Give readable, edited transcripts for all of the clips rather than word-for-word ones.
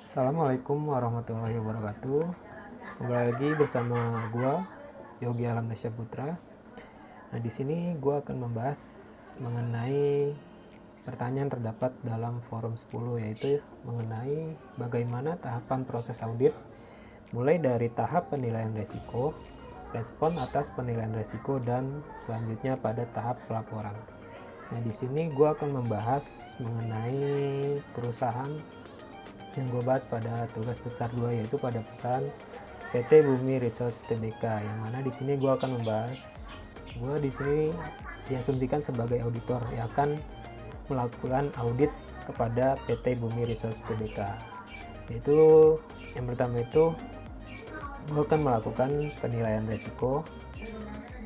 Assalamualaikum warahmatullahi wabarakatuh. Kembali lagi bersama gua Yogi Alamnasya Putra. Nah, di sini gua akan membahas mengenai pertanyaan terdapat dalam forum 10, yaitu mengenai bagaimana tahapan proses audit mulai dari tahap penilaian risiko, respon atas penilaian risiko, dan selanjutnya pada tahap pelaporan. Nah, di sini gua akan membahas mengenai perusahaan yang gue bahas pada tugas besar 2, yaitu pada perusahaan PT Bumi Resource Tbk, yang mana di sini gue akan membahas, gue di sini diasumsikan sebagai auditor yang akan melakukan audit kepada PT Bumi Resource Tbk. Yaitu yang pertama itu gue akan melakukan penilaian risiko,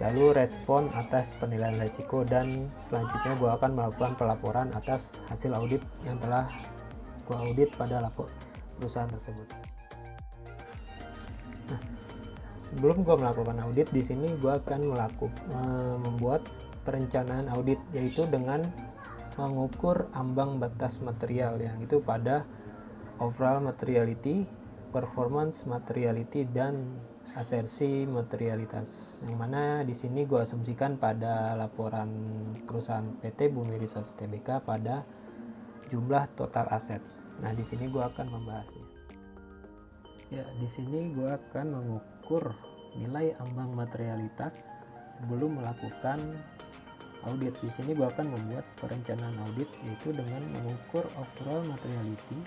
lalu respon atas penilaian risiko, dan selanjutnya gue akan melakukan pelaporan atas hasil audit yang telah gue audit pada perusahaan tersebut. Nah, sebelum gue melakukan audit, di sini gue akan membuat perencanaan audit, yaitu dengan mengukur ambang batas material, yang itu pada overall materiality, performance materiality, dan asersi materialitas. Yang mana di sini gue asumsikan pada laporan perusahaan PT Bumi Resource Tbk pada jumlah total aset. Nah, di sini gue akan membahasnya. Ya, di sini gue akan mengukur nilai ambang materialitas sebelum melakukan audit. Di sini gue akan membuat perencanaan audit, yaitu dengan mengukur overall materiality,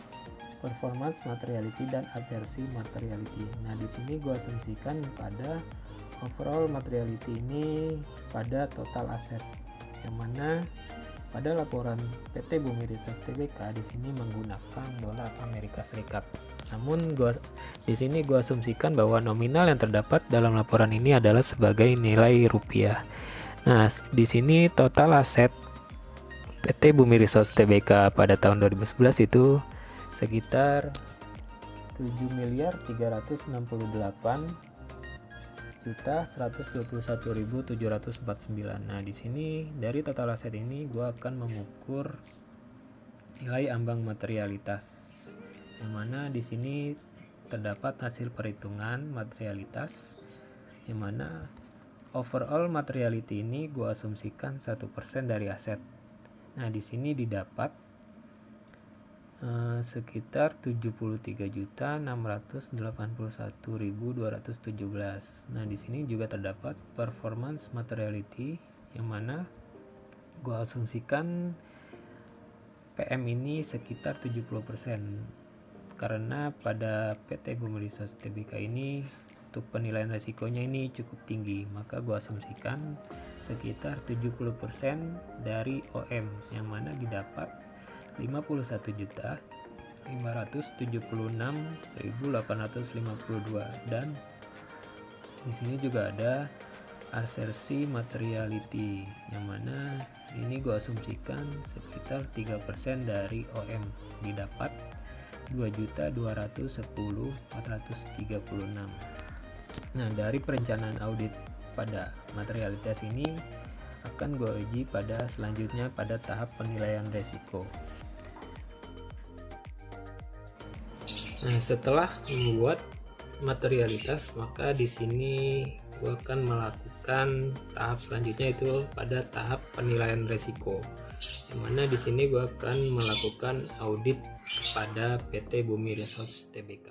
performance materiality, dan asersi materiality. Nah, di sini gue asumsikan pada overall materiality ini pada total aset, yang mana pada laporan PT Bumi Resource Tbk di sini menggunakan dolar Amerika Serikat. Namun di sini gue asumsikan bahwa nominal yang terdapat dalam laporan ini adalah sebagai nilai rupiah. Nah, di sini total aset PT Bumi Resource Tbk pada tahun 2011 itu sekitar 7.368.121.749. Nah, di sini dari total aset ini gue akan mengukur nilai ambang materialitas, yang mana di sini terdapat hasil perhitungan materialitas, yang mana overall materiality ini gue asumsikan 1% dari aset. Nah, di sini didapat sekitar 73.681.217. Nah, di sini juga terdapat performance materiality, yang mana gua asumsikan PM ini sekitar 70%, karena pada PT Bumi Resource Tbk ini untuk penilaian resikonya ini cukup tinggi, maka gua asumsikan sekitar 70% dari OM, yang mana didapat 51.576.852. Dan di sini juga ada asersi materiality, yang mana ini gue asumsikan sekitar 3% dari OM, didapat 2.210.436. Nah, dari perencanaan audit pada materialitas ini akan gue uji pada selanjutnya pada tahap penilaian risiko. Nah, setelah membuat materialitas, maka di sini gue akan melakukan tahap selanjutnya, itu pada tahap penilaian risiko, yang mana di sini gue akan melakukan audit pada PT Bumi Resource Tbk.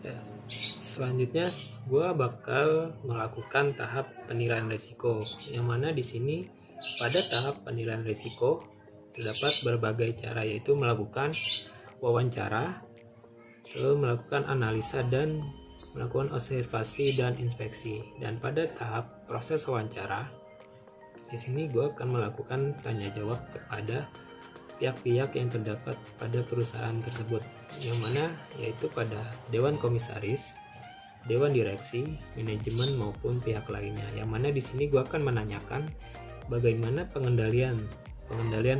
Ya, selanjutnya gue bakal melakukan tahap penilaian risiko, yang mana di sini pada tahap penilaian risiko terdapat berbagai cara, yaitu melakukan wawancara, lalu melakukan analisa, dan melakukan observasi dan inspeksi. Dan pada tahap proses wawancara, di sini gue akan melakukan tanya jawab kepada pihak-pihak yang terdapat pada perusahaan tersebut, yang mana yaitu pada dewan komisaris, dewan direksi, manajemen, maupun pihak lainnya. Yang mana di sini gue akan menanyakan bagaimana pengendalian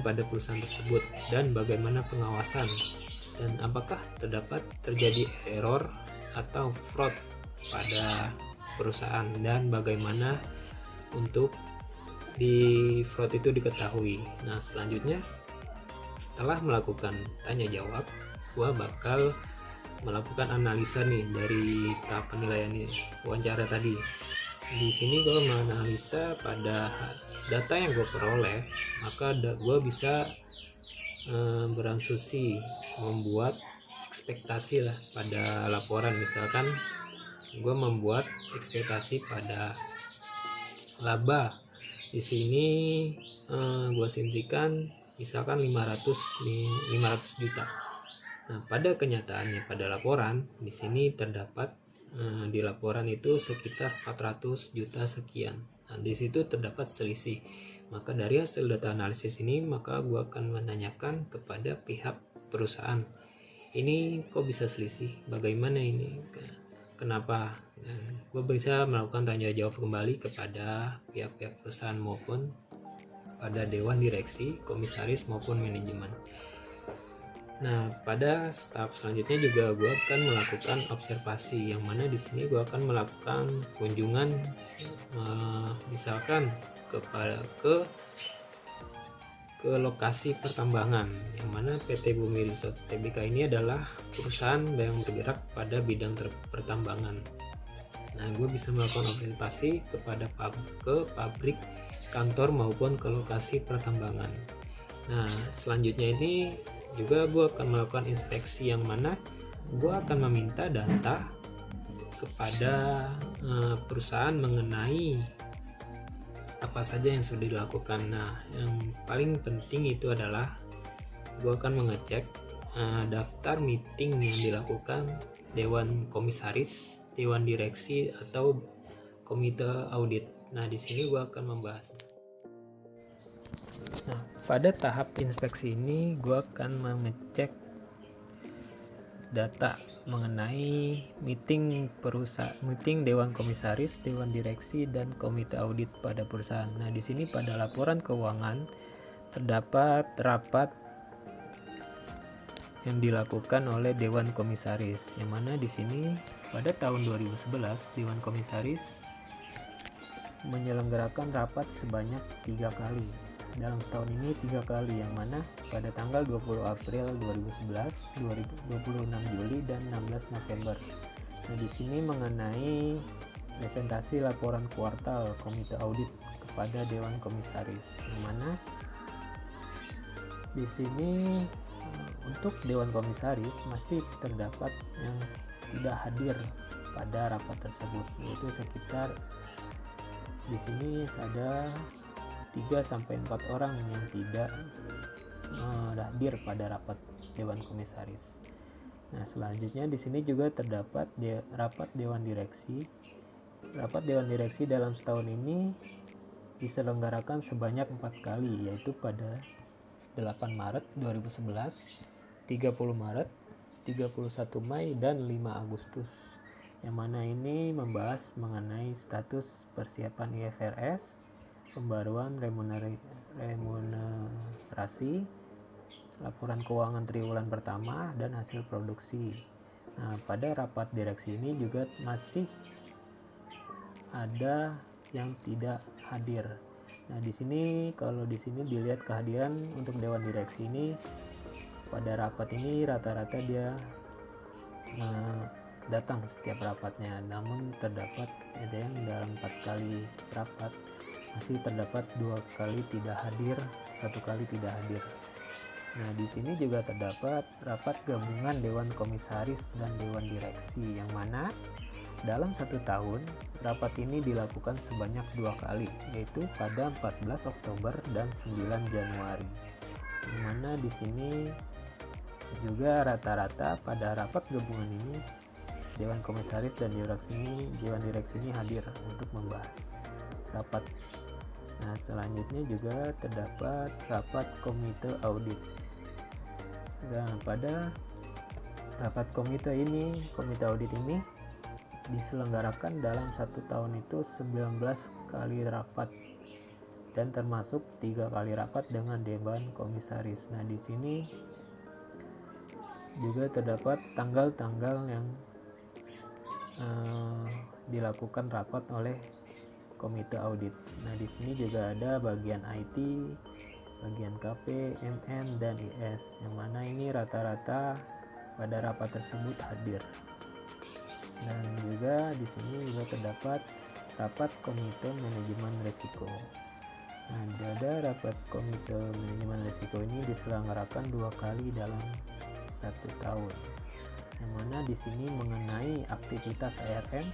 pada perusahaan tersebut, dan bagaimana pengawasan, dan apakah terjadi error atau fraud pada perusahaan, dan bagaimana untuk di fraud itu diketahui. Nah, selanjutnya setelah melakukan tanya jawab, gua bakal melakukan analisa nih dari tahap penilaian wawancara tadi. Di sini gue menganalisa pada data yang gue peroleh, maka gue bisa berasumsi membuat ekspektasi lah pada laporan. Misalkan gue membuat ekspektasi pada laba di sini, gue asumsikan misalkan 500 juta. Nah, pada kenyataannya pada laporan di sini terdapat di laporan itu sekitar 400 juta sekian. Nah, di situ terdapat selisih. Maka dari hasil data analisis ini, maka gue akan menanyakan kepada pihak perusahaan, ini kok bisa selisih? Bagaimana ini? Kenapa? Nah, gue bisa melakukan tanya jawab kembali kepada pihak-pihak perusahaan maupun pada dewan direksi, komisaris maupun manajemen. Nah, pada tahap selanjutnya juga gue akan melakukan observasi, yang mana di sini gue akan melakukan kunjungan, misalkan ke lokasi pertambangan, yang mana PT Bumi Resource Tbk ini adalah perusahaan yang bergerak pada bidang pertambangan. Nah, gue bisa melakukan observasi ke pabrik, kantor maupun ke lokasi pertambangan. Nah, selanjutnya ini juga gue akan melakukan inspeksi, yang mana gue akan meminta data kepada perusahaan mengenai apa saja yang sudah dilakukan. Nah, yang paling penting itu adalah gue akan mengecek daftar meeting yang dilakukan dewan komisaris, dewan direksi, atau komite audit. Nah, di sini gue akan membahas. Nah, pada tahap inspeksi ini gue akan mengecek data mengenai meeting dewan komisaris, dewan direksi, dan komite audit pada perusahaan. Nah, di sini pada laporan keuangan terdapat rapat yang dilakukan oleh dewan komisaris, yang mana di sini pada tahun 2011 dewan komisaris menyelenggarakan rapat sebanyak 3 kali. Dalam setahun ini 3 kali, yang mana pada tanggal 20 April 2011, 26 Juli, dan 16 November. Nah, di sini mengenai presentasi laporan kuartal komite audit kepada dewan komisaris, yang mana di sini untuk dewan komisaris masih terdapat yang tidak hadir pada rapat tersebut, yaitu sekitar di sini ada 3-4 orang yang tidak hadir pada rapat dewan komisaris. Nah, selanjutnya di sini juga terdapat rapat dewan direksi. Rapat dewan direksi dalam setahun ini diselenggarakan sebanyak 4 kali, yaitu pada 8 Maret 2011, 30 Maret, 31 Mei, dan 5 Agustus. Yang mana ini membahas mengenai status persiapan IFRS, pembaruan remunerasi, laporan keuangan triwulan pertama, dan hasil produksi. Nah, pada rapat direksi ini juga masih ada yang tidak hadir. Nah, di sini kalau di sini dilihat kehadiran untuk dewan direksi ini, pada rapat ini rata-rata dia datang setiap rapatnya, namun terdapat ada yang dalam 4 kali rapat masih terdapat 2 kali tidak hadir, 1 kali tidak hadir. Nah, di sini juga terdapat rapat gabungan dewan komisaris dan dewan direksi, yang mana dalam 1 tahun rapat ini dilakukan sebanyak 2 kali, yaitu pada 14 Oktober dan 9 Januari. Yang mana di sini juga rata-rata pada rapat gabungan ini dewan komisaris dan dewan direksi ini hadir untuk membahas rapat. Nah, selanjutnya juga terdapat rapat komite audit. Nah, pada rapat komite audit ini diselenggarakan dalam 1 tahun itu 19 kali rapat, dan termasuk 3 kali rapat dengan dewan komisaris. Nah, di sini juga terdapat tanggal-tanggal yang dilakukan rapat oleh komite audit. Nah, di sini juga ada bagian IT, bagian KP, MM, dan IS, yang mana ini rata-rata pada rapat tersebut hadir. Dan juga di sini juga terdapat rapat komite manajemen risiko. Nah, ada rapat komite manajemen risiko ini diselenggarakan 2 kali dalam 1 tahun. Yang mana di sini mengenai aktivitas ARM,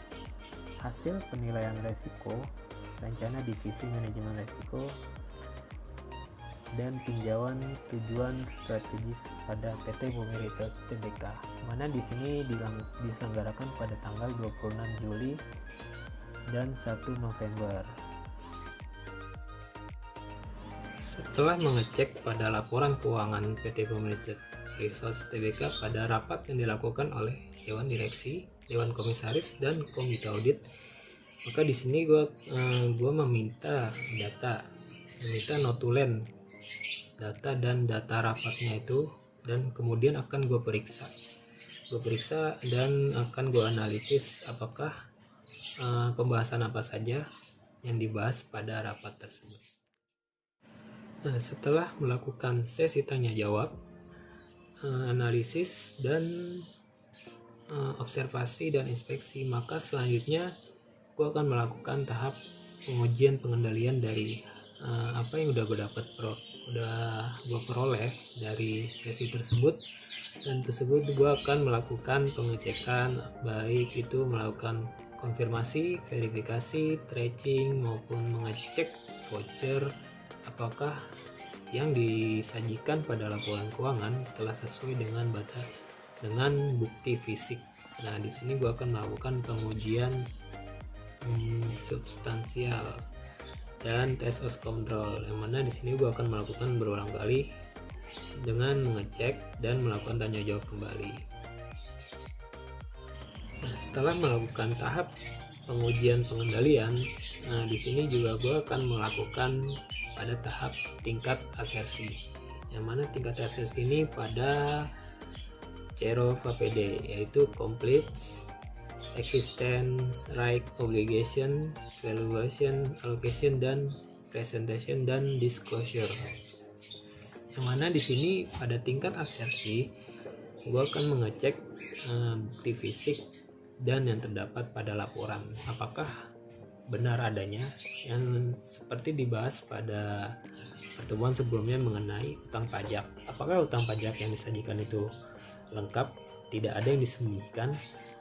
hasil penilaian risiko, rencana divisi manajemen risiko, dan tinjauan tujuan strategis pada PT Bumi Research Tbk. Mana di sini diselenggarakan pada tanggal 26 Juli dan 1 November. Setelah mengecek pada laporan keuangan PT Bumi Research Tbk pada rapat yang dilakukan oleh Dewan Direksi, Dewan Komisaris, dan Komite Audit, maka di sini gua meminta notulen data dan data rapatnya itu, dan kemudian akan gue periksa dan akan gue analisis apakah pembahasan apa saja yang dibahas pada rapat tersebut. Nah, setelah melakukan sesi tanya jawab, analisis dan observasi dan inspeksi, maka selanjutnya gue akan melakukan tahap pengujian pengendalian dari apa yang udah gue peroleh dari sesi tersebut. Dan tersebut gue akan melakukan pengecekan, baik itu melakukan konfirmasi, verifikasi, tracking, maupun mengecek voucher apakah yang disajikan pada laporan keuangan telah sesuai dengan bukti fisik. Nah, di sini gue akan melakukan pengujian substansial dan tes host control, yang mana di sini gue akan melakukan berulang kali dengan mengecek dan melakukan tanya jawab kembali. Nah, setelah melakukan tahap pengujian pengendalian, nah di sini juga gue akan melakukan pada tahap tingkat asersi, yang mana tingkat asersi ini pada CRO APD, yaitu complete, existence, right, obligation, valuation, allocation, dan presentation dan disclosure. Yang mana di sini pada tingkat asersi gue akan mengecek bukti fisik dan yang terdapat pada laporan apakah benar adanya, yang seperti dibahas pada pertemuan sebelumnya mengenai utang pajak. Apakah utang pajak yang disajikan itu lengkap, tidak ada yang disembunyikan?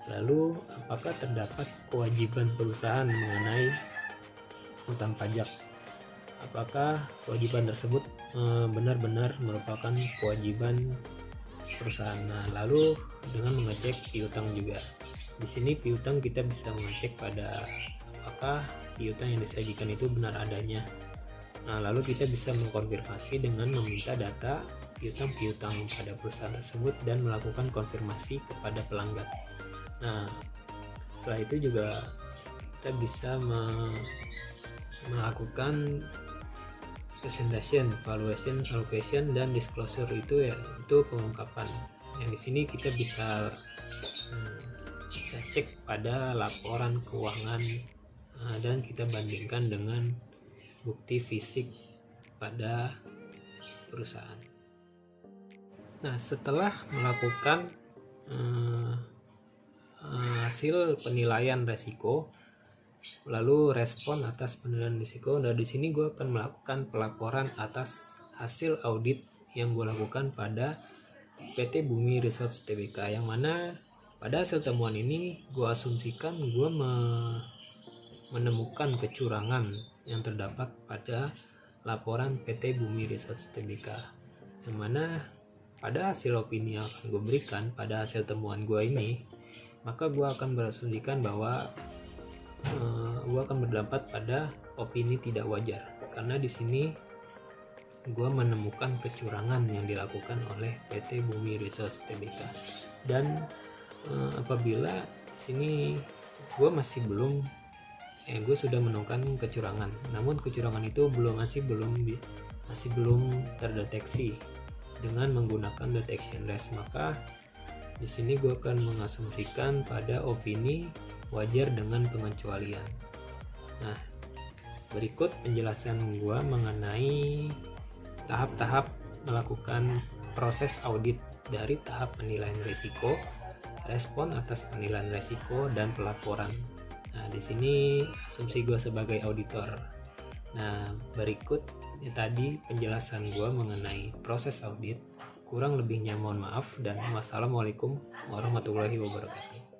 Lalu apakah terdapat kewajiban perusahaan mengenai utang pajak? Apakah kewajiban tersebut benar-benar merupakan kewajiban perusahaan? Nah, lalu dengan mengecek piutang juga. Di sini piutang kita bisa mengecek pada apakah piutang yang disajikan itu benar adanya. Nah, lalu kita bisa mengkonfirmasi dengan meminta data piutang-piutang pada perusahaan tersebut dan melakukan konfirmasi kepada pelanggan. Nah, setelah itu juga kita bisa melakukan presentation, valuation, allocation, dan disclosure, itu pengungkapan. Yang di sini kita bisa cek pada laporan keuangan dan kita bandingkan dengan bukti fisik pada perusahaan. Nah, setelah melakukan hasil penilaian resiko, lalu respon atas penilaian risiko. Nah, di sini gue akan melakukan pelaporan atas hasil audit yang gue lakukan pada PT Bumi Research Tbk, yang mana pada hasil temuan ini gue asumsikan gue menemukan kecurangan yang terdapat pada laporan PT Bumi Research Tbk, yang mana pada hasil opini yang akan gue berikan pada hasil temuan gue ini, maka gue akan berasumsikan bahwa gue akan berpendapat pada opini tidak wajar, karena di sini gue menemukan kecurangan yang dilakukan oleh PT Bumi Research Tbk. Dan apabila di sini gue gue sudah menemukan kecurangan, namun kecurangan itu masih belum terdeteksi dengan menggunakan detection rate, maka di sini gue akan mengasumsikan pada opini wajar dengan pengecualian. Nah, berikut penjelasan gue mengenai tahap-tahap melakukan proses audit dari tahap penilaian risiko, respon atas penilaian risiko, dan pelaporan. Nah, di sini asumsi gue sebagai auditor. Nah, berikut tadi penjelasan gue mengenai proses audit. Kurang lebihnya mohon maaf dan wassalamualaikum warahmatullahi wabarakatuh.